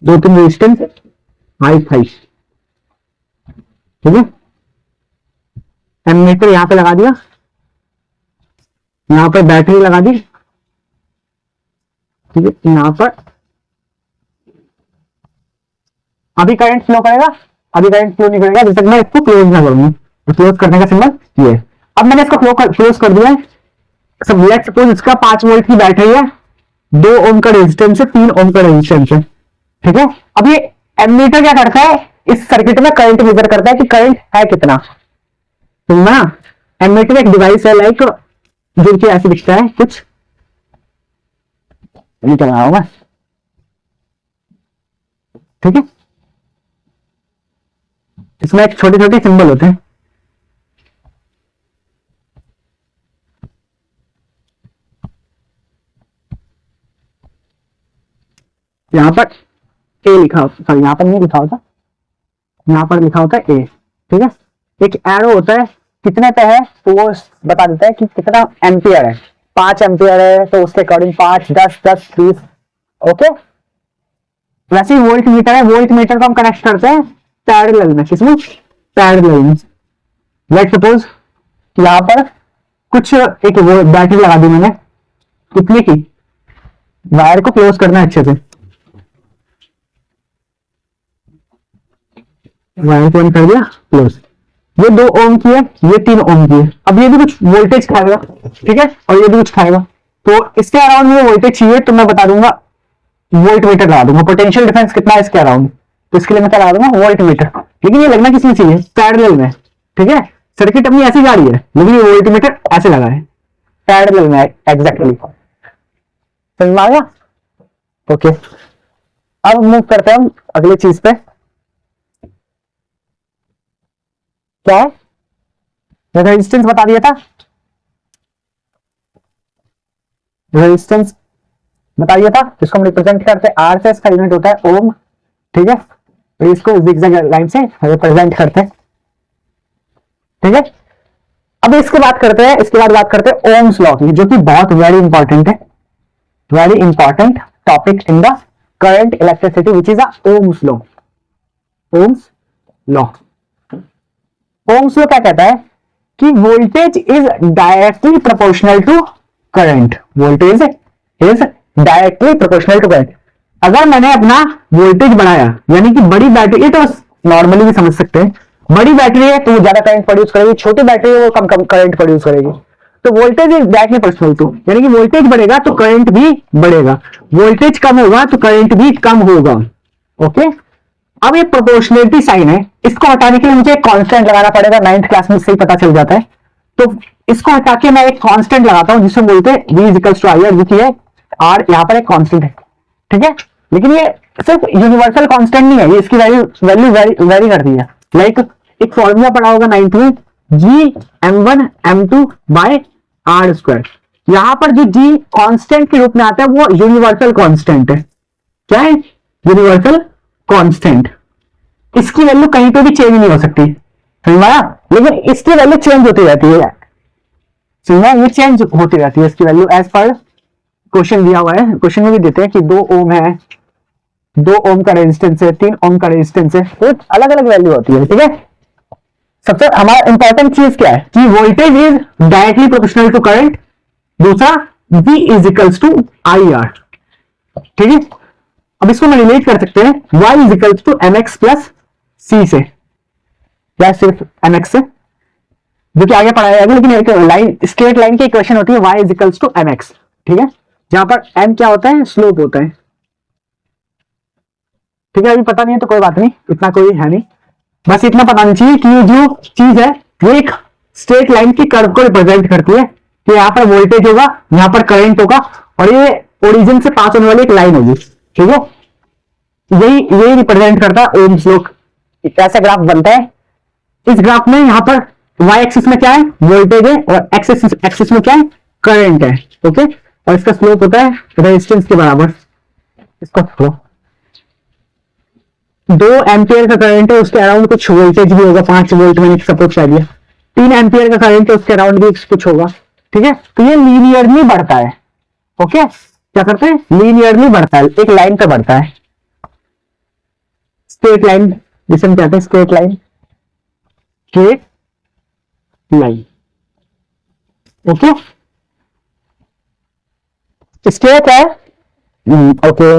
2-3 resistance, height height. ठीक है, एमीटर यहां पे लगा दिया, यहां पर बैटरी लगा दी, ठीक है, यहां पर अभी करंट फ्लो करेगा, अभी करंट फ्लो नहीं करेगा जब तक मैं इसको क्लोज ना करूंगा। तो क्लोज करने का सिंबल ये। अब मैंने इसको क्लोज कर दिया है। सब लेट्स सपोज इसका 5 वोल्ट की बैटरी है, 2 ओम का रेजिस्टेंस है, 3 ओम का रेजिस्टेंस है। ठीक है, अब ये एमीटर क्या करता है? इस सर्किट में करंट मेजर करता है कि करंट है कितना। तो ना, एमीटर एक डिवाइस है लाइक, जो कि ऐसे दिखता है कुछ, नहीं चल रहा होगा, ठीक है, इसमें एक छोटे छोटे सिंबल होते हैं। यहाँ पर ए लिखा, सॉरी यहाँ पर नहीं लिखा होता, यहाँ पर लिखा होता है ए, ठीक है। एक एरो होता है, कितने पे है तो वो बता देता है कि कितना एम्पियर है। 5 एम्पियर है तो उसके अकॉर्डिंग 5, 10, 10, 20, ओके। वैसे ही वोल्ट मीटर है, वोल्ट मीटर को हम कनेक्ट करते हैं पैरेलल में, किसमें, पैरेलल में। लेट सपोज यहाँ पर कुछ एक वो बैटरी लगा दी मैंने, कितने की, वायर को क्लोज करना है अच्छे से, वायर को कर दिया क्लोज। ये 2 ओम की है, ये 3 ओम की है। अब ये भी कुछ वोल्टेज खाएगा, ठीक है, और ये भी कुछ खाएगा, तो इसके अराउंड मुझे वोल्टेज चाहिए तो मैं बता दूंगा वोल्ट मीटर लगा दूंगा। पोटेंशियल डिफरेंस कितना है इसके अराउंड, तो इसके लिए मैं क्या लगा दूंगा, वोल्ट मीटर। लेकिन ये लगना किसमें चाहिए, पैरेलल में, ठीक है। सर्किट अपनी ऐसी जा रही है लेकिन ये वोल्ट मीटर ऐसे लगा है पैरेलल में, एग्जैक्टली। समझ में आ गया, ओके। अब मूव करते हैं हम अगली चीज पे, क्या है, रेजिस्टेंस बता दिया था, रेजिस्टेंस बता दिया था, जिसको हम रिप्रेजेंट करते हैं आर से, इसका यूनिट होता है ओम, ठीक है। तो इसको जिगजैग लाइन से रिप्रेजेंट करते हैं, ठीक है। अब इसके बाद करते हैं, इसके बाद बात करते हैं ओम्स लॉ की, जो कि बहुत वेरी इंपॉर्टेंट है, very important topic in the current electricity, which is Ohm's law. Ohm's law, Ohm's law क्या कहता है कि voltage is directly proportional to current, voltage is directly proportional to current. अगर मैंने अपना वोल्टेज बढ़ाया, यानी कि बड़ी बैटरी, ये तो नॉर्मली भी समझ सकते हैं, बड़ी बैटरी है तो वो ज्यादा करंट प्रोड्यूस करेगी, छोटी बैटरी है वो कम कम करंट प्रोड्यूस करेगी। तो voltage is directly proportional to, यानी कि वोल्टेज बढ़ेगा तो करंट भी बढ़ेगा, वोल्टेज कम होगा तो करंट भी कम होगा, ओके। अब ये प्रोपोर्शनलिटी साइन है, इसको हटाने के लिए मुझे एक कांस्टेंट लगाना पड़ेगा, 9th क्लास में इससे ही पता चल जाता है। तो इसको हटा के मैं एक कांस्टेंट लगाता हूं जिसको बोलते हैं V इक्वल्स टू आई, जो है R, यहाँ पर एक कांस्टेंट है, ठीक है। लेकिन ये सिर्फ यूनिवर्सल कांस्टेंट नहीं है, ये इसकी वैल्यू वेरी करती है। लाइक एक फॉर्मूला पढ़ा होगा 9th में, G(m1m2) बाय R स्क्वायर। यहाँ पर जो G कांस्टेंट के रूप में आता है वो यूनिवर्सल कांस्टेंट है। क्या है, यूनिवर्सल कांस्टेंट। इसकी वैल्यू कहीं पे भी चेंज नहीं हो सकती, समझ आया, लेकिन इसकी वैल्यू चेंज होती रहती है, समझा, ये चेंज होती रहती है इसकी वैल्यू एज पर क्वेश्चन दिया हुआ है। क्वेश्चन में भी देते हैं कि 2 ओम है, 2 ओम का रेजिस्टेंस है, 3 ओम का रेजिस्टेंस है, तो अलग अलग वैल्यू होती है, ठीक है। सबसे हमारा इंपॉर्टेंट चीज क्या है कि voltage is directly proportional to current, दूसरा V is equals to I R, ठीक है। अब इसको मैं रिलेट कर सकते हैं y is equals to mx plus c से, या सिर्फ mx से, जो कि आगे पढ़ाया जाएगा, लेकिन एक लाइन, स्ट्रेट लाइन की इक्वेशन होती है y is equals to mx, ठीक है, जहां पर m क्या होता है, स्लोप होता है, ठीक है। अभी पता नहीं है तो कोई बात नहीं, इतना कोई है नहीं, बस इतना पता नहीं चाहिए कि ये जो चीज है वो एक स्ट्रेट लाइन की कर्व को रिप्रेजेंट करती है, कि यहाँ पर वोल्टेज होगा, यहाँ पर करंट होगा, और ये ओरिजिन से पास होने वाली एक लाइन होगी, ठीक है। यही रिप्रेजेंट करता है ओम्स लॉ। कैसा ग्राफ बनता है, इस ग्राफ में यहाँ पर y एक्सिस में क्या है, वोल्टेज है, और एक्सिस में क्या है, करंट है, ओके। और इसका स्लोप होता है रेजिस्टेंस के बराबर। इसको 2 एम्पियर का करंट है, उसके अराउंड कुछ वोल्टेज भी होगा, 5 वोल्ट मैंने सपोज कर दिया। 3 एम्पियर का करंट है, उसके अराउंड भी कुछ होगा, ठीक है। तो ये लीनियरली बढ़ता है, ओके। क्या करते हैं, लीनियरली बढ़ता है, एक लाइन पे बढ़ता है, स्ट्रेट लाइन जिसे हम कहते हैं straight line, straight line, okay. Straight है, ओके।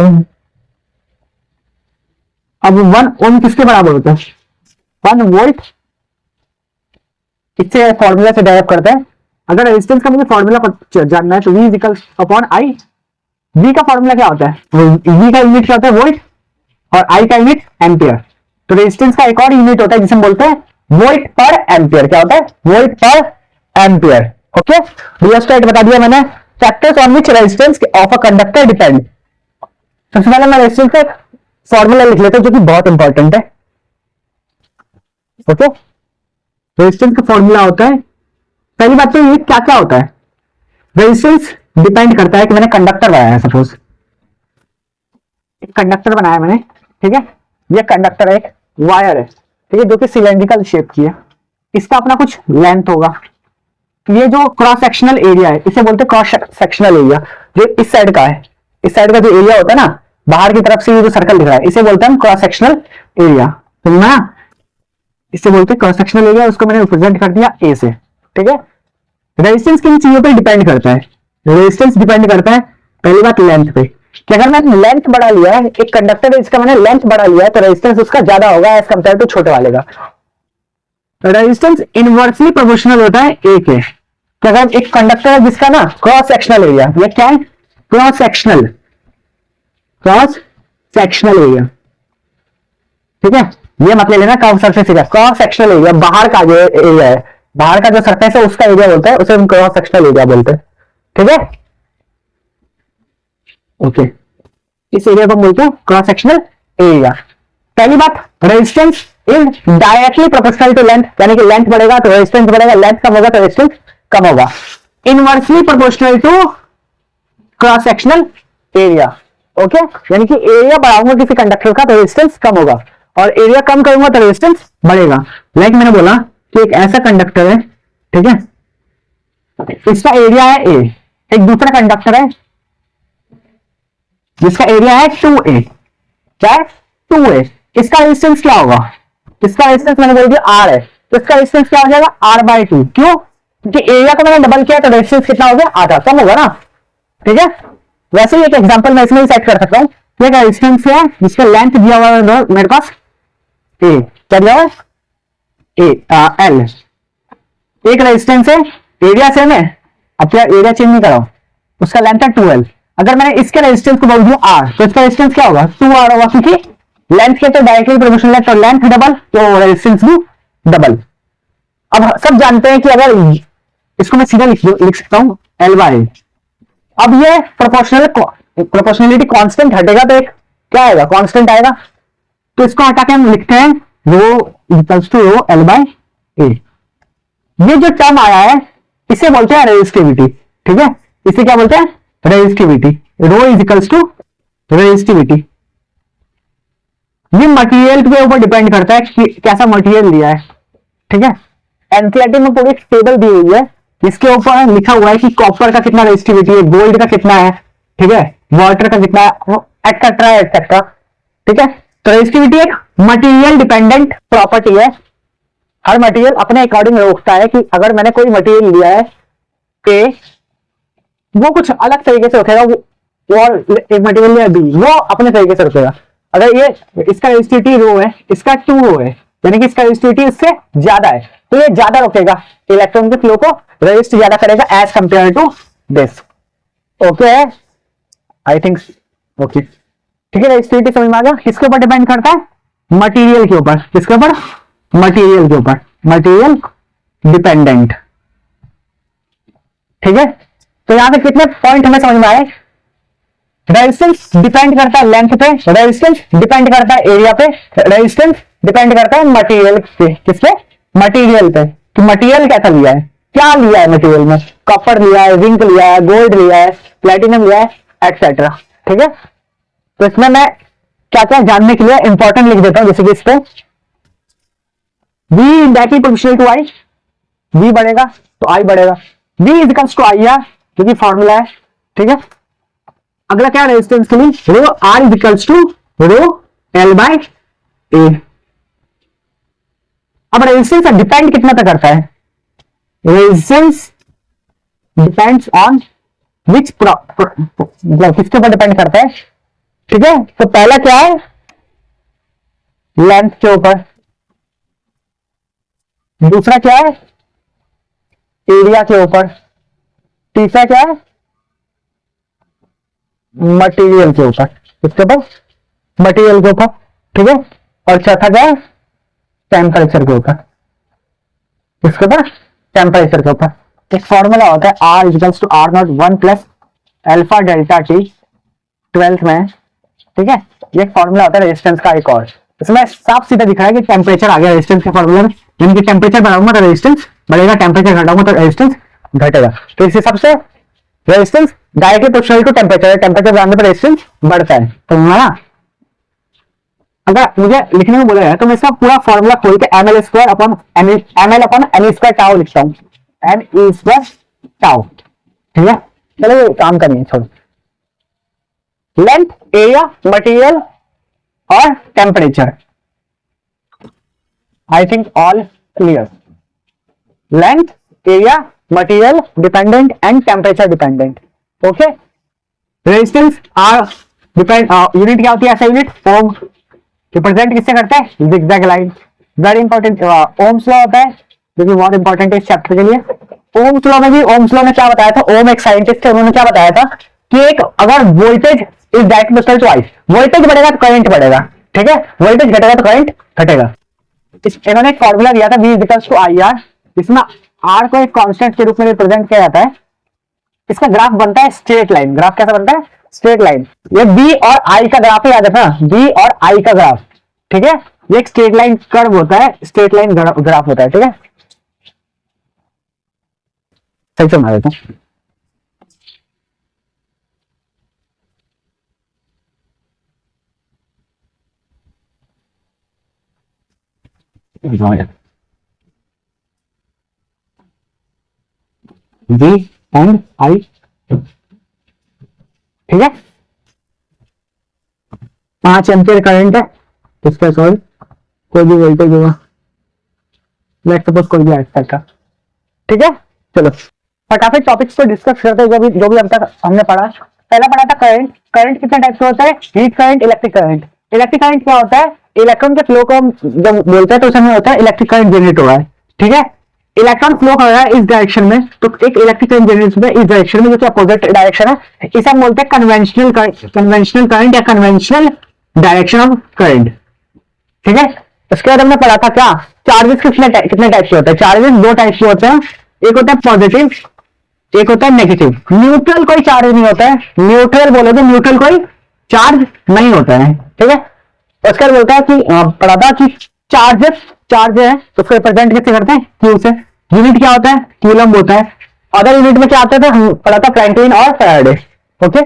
अब 1 ओम किसके बराबर होता है, 1 वोल्ट। इससे फॉर्मूला से डेराइव करते हैं। अगर रेजिस्टेंस का मुझे फॉर्मूला जानना है तो V equals upon I। V का फॉर्मूला क्या होता है, V का यूनिट क्या होता है, वोल्ट, और I का यूनिट एम्पियर। तो रेजिस्टेंस का एक और यूनिट होता है जिसे हम बोलते हैं वोल्ट पर एम्पियर। क्या होता है, वोल्ट पर एम्पियर, ओके। रियोस्टेट बता दिया मैंने। Factors on which resistance of a conductor depend. सबसे पहले मैं रेजिस्टेंस का फॉर्मूला लिख लेता हूं जो कि बहुत इंपॉर्टेंट है, ओके। रेजिस्टेंस का फॉर्मूला होता है, पहली बात तो ये क्या क्या होता है, रेजिस्टेंस डिपेंड करता है कि मैंने कंडक्टर लगाया है, सपोज एक कंडक्टर बनाया मैंने, ठीक है। ये कंडक्टर है, एक वायर है, ठीक है, जो कि सिलेंड्रिकल शेप की है। इसका अपना कुछ लेंथ होगा। ये जो क्रॉस सेक्शनल एरिया है इसे बोलते हैं क्रॉस सेक्शनल एरिया। जो इस साइड का है, इस साइड का जो एरिया होता है ना, बाहर की तरफ से ये जो सर्कल दिख रहा है, इसे बोलते हैं हम क्रॉस सेक्शनल एरिया, समझना। इसे बोलते हैं क्रॉस सेक्शनल एरिया। उसको मैंने रिप्रेजेंट कर दिया ए से, ठीक है। रेजिस्टेंस किन चीजों पे डिपेंड करता है? रेजिस्टेंस डिपेंड करता है पहली बात लेंथ पे, कि अगर मैंने लेंथ बढ़ा लिया है, एक कंडक्टर है इसका मैंने लेंथ बढ़ा लिया है, तो रेजिस्टेंस उसका ज्यादा होगा एज कंपेयर टू छोटे वाले का। रेजिस्टेंस इनवर्सली प्रोपोर्शनल होता है ए के। कि अगर एक कंडक्टर है जिसका ना क्रॉस सेक्शनल एरिया, ये क्या है? क्रॉस सेक्शनल एरिया, ठीक है। ये मत ले लेना curve surface area, cross sectional area बाहर का जो एरिया है, बाहर का जो सरफेस है उसका एरिया बोलते हैं, उसे हम क्रॉस सेक्शनल एरिया बोलते हैं, ठीक है। ओके, इस एरिया को बोलते हैं क्रॉस सेक्शनल एरिया। पहली बात, resistance is directly proportional to length, यानी कि लेंथ बढ़ेगा तो रेजिस्टेंस बढ़ेगा, लेंथ कम होगा तो रेजिस्टेंस कम होगा। Inversely proportional to cross sectional area, okay, यानी कि एरिया बढ़ाऊंगा किसी कंडक्टर का तो रेजिस्टेंस कम होगा, और एरिया कम करूंगा तो रेजिस्टेंस बढ़ेगा। लाइक मैंने बोला कि एक ऐसा कंडक्टर है, ठीक है, इसका एरिया है ए, एक दूसरा कंडक्टर है जिसका एरिया है 2a, क्या है? 2a। इसका रेजिस्टेंस क्या होगा? इसका रेजिस्टेंस मैंने बोल दिया r है, तो इसका रेजिस्टेंस क्या हो जाएगा? r/2। क्यों? क्योंकि एरिया को मैंने डबल किया तो रेजिस्टेंस कितना हो गया? आधा, कम होगा ना, ठीक है। वैसे ही एक एग्जांपल मैं इसमें सेट कर सकता हूँ। एक रेजिस्टेंस है जिसका लेंथ दिया हुआ है मेरे पास a, क्या दिया हुआ है? a l। एक रेजिस्टेंस है, एरिया सेम है, अब क्या एरिया चेंज नहीं कराओ, उसका लेंथ है 2l। अगर मैंने इसके रेजिस्टेंस को बोल दिया r, तो इसका रेजिस्टेंस क्या होगा? 2r होगा, क्योंकि लेंथ के तो डायरेक्टली प्रोपोर्शनल है, तो लेंथ डबल तो रेजिस्टेंस भी डबल। अब सब जानते हैं कि अगर इसको मैं सीधा लिख सकता हूं l/a। अब ये प्रोपोर्शनलिटी कांस्टेंट हटेगा तो एक क्या आएगा? कांस्टेंट आएगा, तो इसको हटा के हम लिखते हैं रो इक्वल्स टू रो l/a। ये जो टर्म आया है इसे बोलते हैं रेजिस्टिविटी, ठीक है, इसे क्या बोलते हैं? Resistivity. Rho is equals to resistivity. ये मटेरियल के ऊपर डिपेंड करता है कि कैसा मटेरियल दिया है, ठीक है। एनसीईआरटी में पूरी टेबल दी हुई है, इसके ऊपर लिखा हुआ है कि कॉपर का कितना रेजिस्टिविटी है, गोल्ड का कितना है, ठीक है, वाटर का कितना है, एक्सेट्रा एक्सेट्रा, ठीक है। तो रेजिस्टिविटी एक मटेरियल डिपेंडेंट प्रॉपर्टी है। हर मटेरियल अपने अकॉर्डिंग रोकता है कि अगर मैंने कोई मटेरियल लिया है ए, वो कुछ अलग तरीके से रखेगा, और एक मटेरियल लिया बी, वो अपने तरीके से रखेगा। अगर ये इसका रेजिस्टिविटी रो है, इसका 2 रो है, यानी कि इसका रेजिस्टिविटी इससे ज्यादा है, तो ये ज्यादा रोकेगा इलेक्ट्रॉन के फ्लो को, रेजिस्ट ज्यादा करेगा as compare to this. Okay, I think okay, ठीक है। रेजिस्टिविटी समझ में आ गया। किसके ऊपर डिपेंड करता है? मटेरियल के ऊपर। किसके ऊपर? मटेरियल के ऊपर, मटेरियल डिपेंडेंट, ठीक है। तो यहां से कितने पॉइंट हमें समझ में आए? रेजिस्टेंस डिपेंड करता है लेंथ पे, रेजिस्टेंस डिपेंड करता है एरिया पे, रेजिस्टेंस डिपेंड करता है मटेरियल पे। किस पे? मटेरियल पे। कि मटेरियल कैसा लिया है, क्या लिया है मटेरियल में, कॉपर लिया है, जिंक लिया है, गोल्ड लिया है, प्लेटिनम लिया है, एक्सेट्रा, ठीक है। तो इसमें मैं क्या क्या जानने के लिए इंपॉर्टेंट लिख देता हूं, जैसे कि इस पे V directly proportional to I, V बढ़ेगा तो I बढ़ेगा, V is equals to I R, जो कि फॉर्मूला है, ठीक है। अगला क्या? रेजिस्टेंस के लिए rho R is equals to rho L/A। अब रेजिस्टेंस का डिपेंड कितना पे करता है? रेजिस्टेंस डिपेंड्स ऑन विच, मतलब किसके ऊपर डिपेंड करता है, ठीक है। तो पहला क्या है? लेंथ के ऊपर। दूसरा क्या है? एरिया के ऊपर। तीसरा क्या है? मटेरियल के ऊपर। किसके ऊपर? मटेरियल के ऊपर, ठीक है। और चौथा क्या है? टेम्परेचर के ऊपर। किसके ऊपर? टेम्परेचर के ऊपर। एक फॉर्मूला होता है R equals to R0 1 plus alpha delta T, 12th में, ठीक है। ये फॉर्मूला होता है रेजिस्टेंस का एक और। इसमें साफ सीधा दिख रहा है कि टेम्परेचर आ गया रेजिस्टेंस के फॉर्मूले में, यानी कि टेम्परेचर बढ़ाऊंगा तो रेजिस्टेंस बढ़ेगा, टेम्परेचर घटाऊंगा तो रेजिस्टेंस घटेगा। तो इस हिसाब से resistance directly proportional to temperature है, टेम्परेचर बढ़ाने पर रेजिस्टेंस बढ़ता है, तो ना अगर मुझे लिखने में बोला है तो मैं इसका पूरा फॉर्मूला खोल के M L square upon N square tau लिखता हूँ, एन ई स्क्वायर टाउ। ठीक है, चलो ये काम करिए, छोड़ो। लेंथ, एरिया, मटेरियल और temperature, I think all clear. Length, area, material dependent and temperature dependent. Okay, resistance R depend, unit क्या होती है ऐसा यूनिट, ओम। रिप्रेजेंट किससे करते हैं, zigzag line. Very important Ohm's law होता है जो कि बहुत इंपॉर्टेंट है इस चैप्टर के लिए। ओम्स लॉ में भी, ओम्स लॉ ने क्या बताया था, ओम एक साइंटिस्ट थे, उन्होंने क्या बताया था कि एक अगर voltage is directly proportional to I, voltage बढ़ेगा तो करंट बढ़ेगा। ठीक है, वोल्टेज घटेगा तो करंट घटेगा। इन्होंने एक फॉर्मूला दिया था V equals to I R, इसमें आर को एक कांस्टेंट के रूप में रिप्रेजेंट किया जाता है। इसका ग्राफ बनता है स्ट्रेट लाइन। ग्राफ कैसा बनता है, स्ट्रेट लाइन। ये बी और आई का ग्राफ ही याद रखना, बी और आई का ग्राफ। ठीक है, ये एक स्ट्रेट लाइन कर्व होता है, स्ट्रेट लाइन ग्राफ होता है। ठीक है, सही से बना देता हूं। V एंड I, ठीक है, 5 एम्पियर करंट है, इसका सॉल्व कोई भी वोल्टेज होगा, लेट्स सपोज कोई भी एस्पेक्ट का। ठीक है, चलो फटाफट टॉपिक्स को डिस्कस करते हैं जो भी अब तक हमने पढ़ा। पहला पढ़ा था करंट। करंट कितने टाइप से होता है, heat current, electric current. Electric current क्या होता है, इलेक्ट्रॉन के फ्लो को हम जब बोलते हैं तो उसमें होता है इलेक्ट्रिक करंट जनरेट हो रहा है। ठीक है, इलेक्ट्रॉन फ्लो कर रहा है इस डायरेक्शन में, तो एक इलेक्ट्रिक करंट जनरेट होता है इस डायरेक्शन में, जो कि अपोजिट डायरेक्शन है। इसे हम बोलते हैं कन्वेंशनल करंट या कन्वेंशनल डायरेक्शन ऑफ करंट। ठीक है, उसके बाद हमने पढ़ा था क्या, चार्जेस कितने टाइप के होते हैं। चार्जेस दो टाइप के होते हैं, एक होता है पॉजिटिव, एक होता है नेगेटिव। न्यूट्रल कोई चार्ज नहीं होता है, न्यूट्रल बोलोगे, न्यूट्रल कोई चार्ज नहीं होता है। ठीक है, उसके बाद बोलता है कि पढ़ा था कि चार्ज है तो उसको रिप्रेजेंट किससे करते हैं, क्यू से। यूनिट क्या होता है, कूलम होता है। अदर यूनिट में क्या आता था, हम पढ़ा था फ्रैंकलिन और फैराडे। ओके,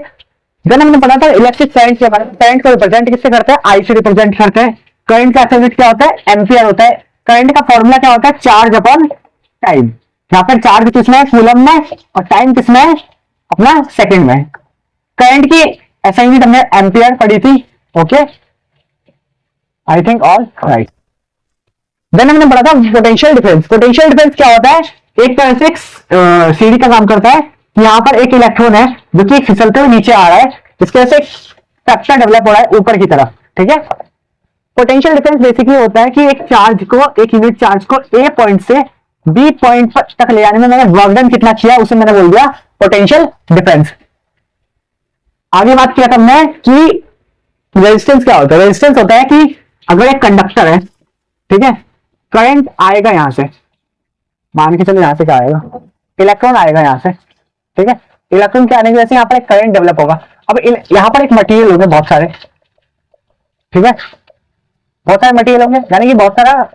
देन हमने पढ़ा था इलेक्ट्रिक करंट के बारे में। करंट को रिप्रेजेंट किससे करते हैं, आई से रिप्रेजेंट करते हैं। करंट का यूनिट क्या होता है, एम्पियर होता है। करंट का फॉर्मूला क्या होता है, चार्ज अपॉन टाइम। यहाँ पर चार्ज किसमें है, कूलम में, और टाइम किसमें है, अपना सेकंड में। करंट की ऐसा यूनिट हमने एम्पियर पढ़ी थी। Okay, I think all right. Then हमने पढ़ा था पोटेंशियल डिफरेंस। पोटेंशियल डिफरेंस क्या होता है, एक तरह से सीढ़ी का काम करता है। यहाँ पर एक इलेक्ट्रॉन है जो कि फिसलते हुए नीचे आ रहा है, जिसकी वजह से स्ट्रक्चर डेवलप हो रहा है ऊपर की तरफ। ठीक है, पोटेंशियल डिफरेंस बेसिकली होता है कि एक चार्ज को, एक यूनिट चार्ज को ए पॉइंट से बी पॉइंट तक ले जाने में मैंने वर्क डन कितना किया, उसे मैंने बोल दिया पोटेंशियल डिफरेंस। आगे बात किया था हमने कि रेजिस्टेंस क्या होता है। रेजिस्टेंस होता है कि अगर एक कंडक्टर है, ठीक है, करंट आएगा यहां से, मान के चलो यहां से क्या आएगा, इलेक्ट्रॉन आएगा यहां से। ठीक है, इलेक्ट्रॉन के आने की वजह से यहाँ पर एक करंट डेवलप होगा। अब यहाँ पर एक मटेरियल होंगे बहुत सारे। ठीक है, बहुत सारे मटेरियल होंगे, यानी कि बहुत सारा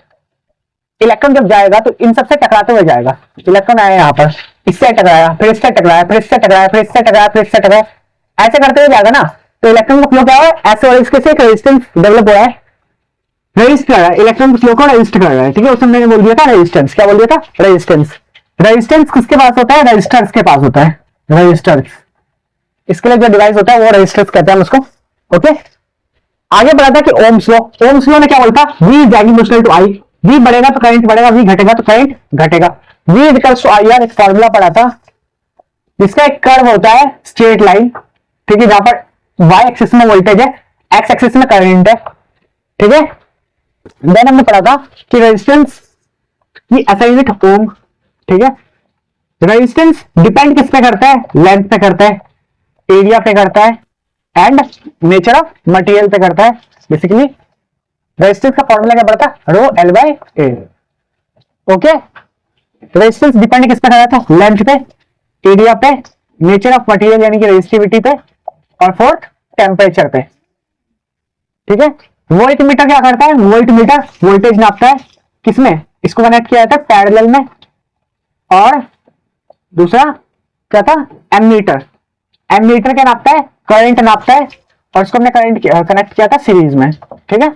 इलेक्ट्रॉन जब जाएगा तो इन सबसे टकराते हुए जाएगा। इलेक्ट्रॉन आया यहाँ पर, इससे टकराया, फिर इससे टकराया, फिर इससे टकराया, फिर इससे टकराया, फिर इससे टकराया, ऐसे करते हुए जाएगा ना। तो इलेक्ट्रॉन का फ्लो क्या है, ऐसे, और इसके से एक रेजिस्टेंस डेवलप हुआ है, रेजिस्ट कर रहा है, इलेक्ट्रॉन के फ्लो को रेजिस्ट कर रहा है। ठीक है, उसमें मैंने बोल दिया था रेजिस्टेंस। क्या बोल दिया था, रेजिस्टेंस। रेजिस्टेंस किसके पास होता है, रेजिस्टर्स के पास होता है, रेजिस्टर्स। इसके लिए जो डिवाइस होता है वो रेजिस्टर्स कहते हैं उसको। ओके, आगे बढ़ा था कि ओम्स लॉ। ओम्स लॉ में क्या बोलता है, V is directly to I। V बढ़ेगा तो करंट बढ़ेगा, V घटेगा तो करंट घटेगा। V इक्वल्स टू IR, एक फॉर्मूला पढ़ा था, जिसका एक कर्व होता है स्ट्रेट लाइन। ठीक है, जहां पर Y एक्सिस में वोल्टेज है, X एक्सिस में करंट है। ठीक है, देन हमने पढ़ा था कि रेजिस्टेंस की ऐसा यूनिट ओम। ठीक है, रेजिस्टेंस डिपेंड किस पे करता है, लेंथ पे करता है, एरिया पे करता है, एंड नेचर ऑफ मटेरियल पे करता है। बेसिकली रेजिस्टेंस का फॉर्मूला क्या पड़ता है, rho L by A. Okay, resistance depend किस पे कर रहा था, लेंथ पे, एरिया पे, नेचर ऑफ मटेरियल यानी कि रेजिस्टिविटी पे, और फोर्थ टेम्परेचर पे। ठीक है, वोल्ट मीटर क्या करता है, वोल्ट मीटर वोल्टेज नापता है, किसमें, इसको कनेक्ट किया जाता है पैरेलल में, और दूसरा क्या था, एमीटर। एमीटर क्या नापता है, करंट नापता है, और इसको हमने करंट कनेक्ट किया था सीरीज में। ठीक है,